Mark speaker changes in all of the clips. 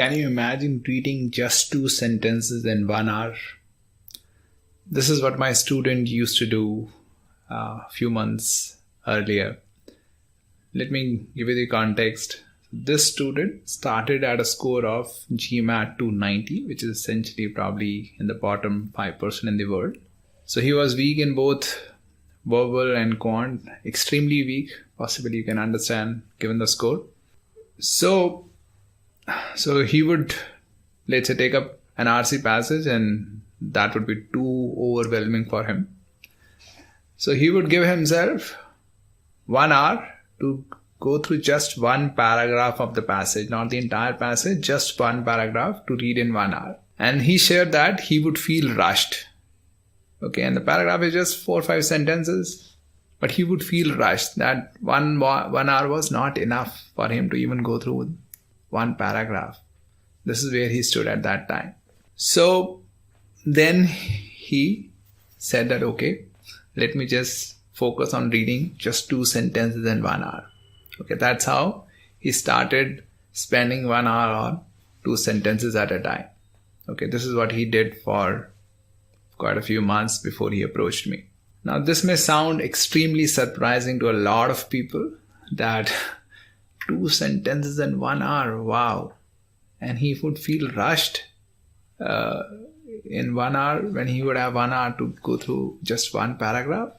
Speaker 1: Can you imagine reading just 2 sentences in 1 hour? This is what my student used to do a few months earlier. Let me give you the context. This student started at a score of GMAT 290, which is essentially probably in the bottom 5% in the world. So he was weak in both verbal and quant, extremely weak, possibly you can understand given the score. So he would, let's say, take up an RC passage and that would be too overwhelming for him. So he would give himself 1 hour to go through just one paragraph of the passage, not the entire passage, just one paragraph to read in 1 hour. And he shared that he would feel rushed. Okay, and the paragraph is just 4 or 5 sentences, but he would feel rushed. That one hour was not enough for him to even go through one paragraph. This is where he stood at that time. So then he said that, okay, let me just focus on reading just 2 sentences in 1 hour. Okay, that's how he started spending 1 hour on 2 sentences at a time. Okay, this is what he did for quite a few months before he approached me. Now, this may sound extremely surprising to a lot of people that 2 sentences in 1 hour, wow. And he would feel rushed in 1 hour when he would have 1 hour to go through just one paragraph.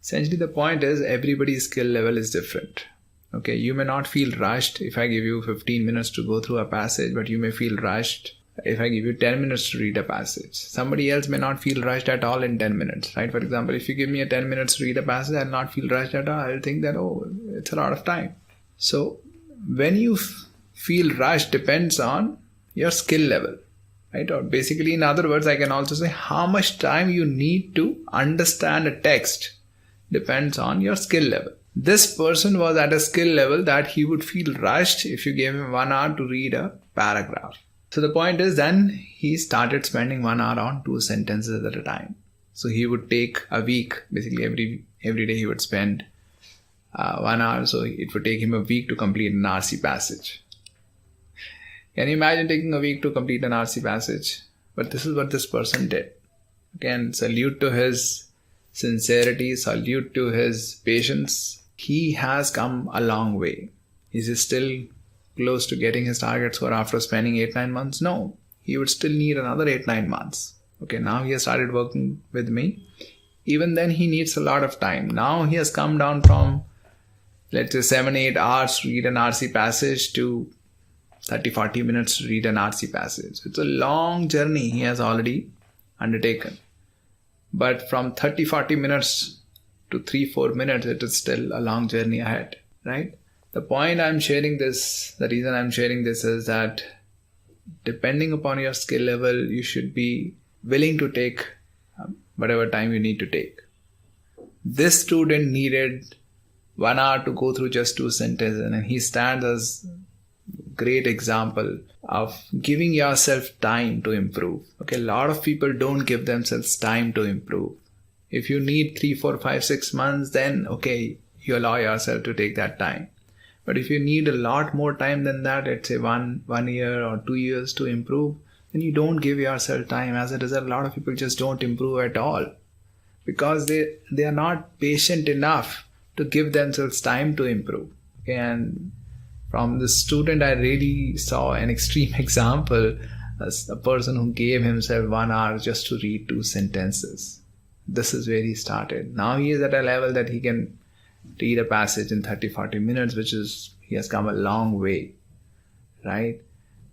Speaker 1: Essentially, the point is everybody's skill level is different. Okay, you may not feel rushed if I give you 15 minutes to go through a passage, but you may feel rushed if I give you 10 minutes to read a passage. Somebody else may not feel rushed at all in 10 minutes, right? For example, if you give me 10 minutes to read a passage, I'll not feel rushed at all. I'll think that, oh, it's a lot of time. So when you feel rushed depends on your skill level, right? Or basically, in other words, I can also say how much time you need to understand a text depends on your skill level. This person was at a skill level that he would feel rushed if you gave him 1 hour to read a paragraph. So the point is then he started spending 1 hour on 2 sentences at a time. So he would take a week, basically every day he would spend 1 hour. So it would take him a week to complete an RC passage. Can you imagine taking a week to complete an RC passage? But this is what this person did. Again, salute to his sincerity, salute to his patience. He has come a long way. Is he still close to getting his target score after spending 8-9 months? No, he would still need another 8-9 months. Okay, now he has started working with me. Even then he needs a lot of time. Now he has come down from, let's say, 7-8 hours to read an RC passage to 30-40 minutes to read an RC passage. It's a long journey he has already undertaken. But from 30-40 minutes to 3-4 minutes, it is still a long journey ahead, right? The point I'm sharing this, the reason I'm sharing this is that depending upon your skill level, you should be willing to take whatever time you need to take. This student needed 1 hour to go through just 2 sentences, and he stands as a great example of giving yourself time to improve. Okay, a lot of people don't give themselves time to improve. If you need 3, 4, 5, 6 months, then okay, you allow yourself to take that time. But if you need a lot more time than that, let's say one year or 2 years to improve, then you don't give yourself time. As a result, a lot of people just don't improve at all because they are not patient enough to give themselves time to improve. Okay, and from the student, I really saw an extreme example as a person who gave himself 1 hour just to read 2 sentences. This is where he started. Now he is at a level that he can read a passage in 30-40 minutes, he has come a long way, right?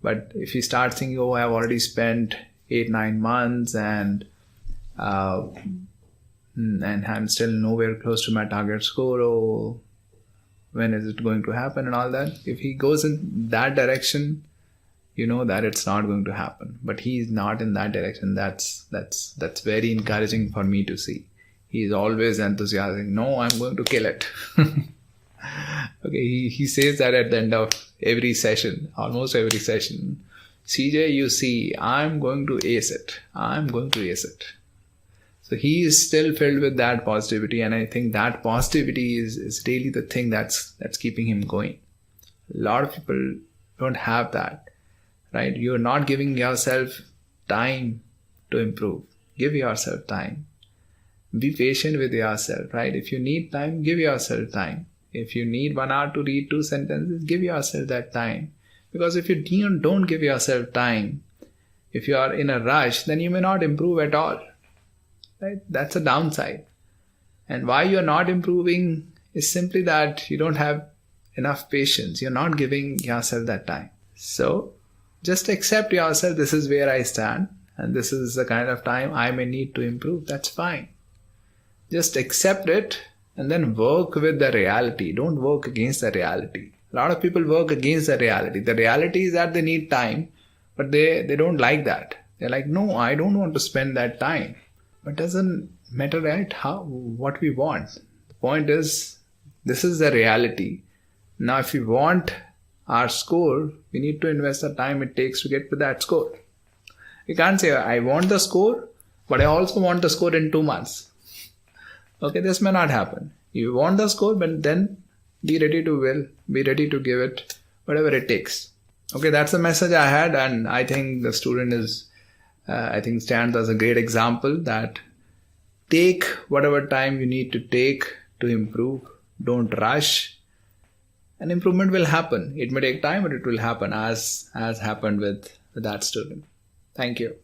Speaker 1: But if he starts thinking, oh, I've already spent 8-9 months and I'm still nowhere close to my target score, oh, when is it going to happen and all that? If he goes in that direction, you know that it's not going to happen. But he is not in that direction. That's very encouraging for me to see. He is always enthusiastic. No, I'm going to kill it. Okay, he says that at the end of every session, almost every session. CJ, you see, I'm going to ace it. I'm going to ace it. So he is still filled with that positivity, and I think that positivity is really the thing that's keeping him going. A lot of people don't have that. right? You're not giving yourself time to improve. Give yourself time. Be patient with yourself, right? If you need time, give yourself time. If you need 1 hour to read 2 sentences, give yourself that time. Because if you don't give yourself time, if you are in a rush, then you may not improve at all, right? That's a downside. And why you're not improving is simply that you don't have enough patience. You're not giving yourself that time. So just accept yourself. This is where I stand, and this is the kind of time I may need to improve. That's fine. Just accept it and then work with the reality. Don't work against the reality. A lot of people work against the reality. The reality is that they need time, but they don't like that. They're like, no, I don't want to spend that time. But it doesn't matter, right? What we want. The point is, this is the reality. Now, if we want our score, we need to invest the time it takes to get to that score. You can't say, I want the score, but I also want the score in 2 months. Okay, this may not happen. You want the score, but then be ready to give it whatever it takes. Okay, that's the message I had, and I think the student stands as a great example that take whatever time you need to take to improve. Don't rush, and improvement will happen. It may take time, but it will happen as happened with that student. Thank you.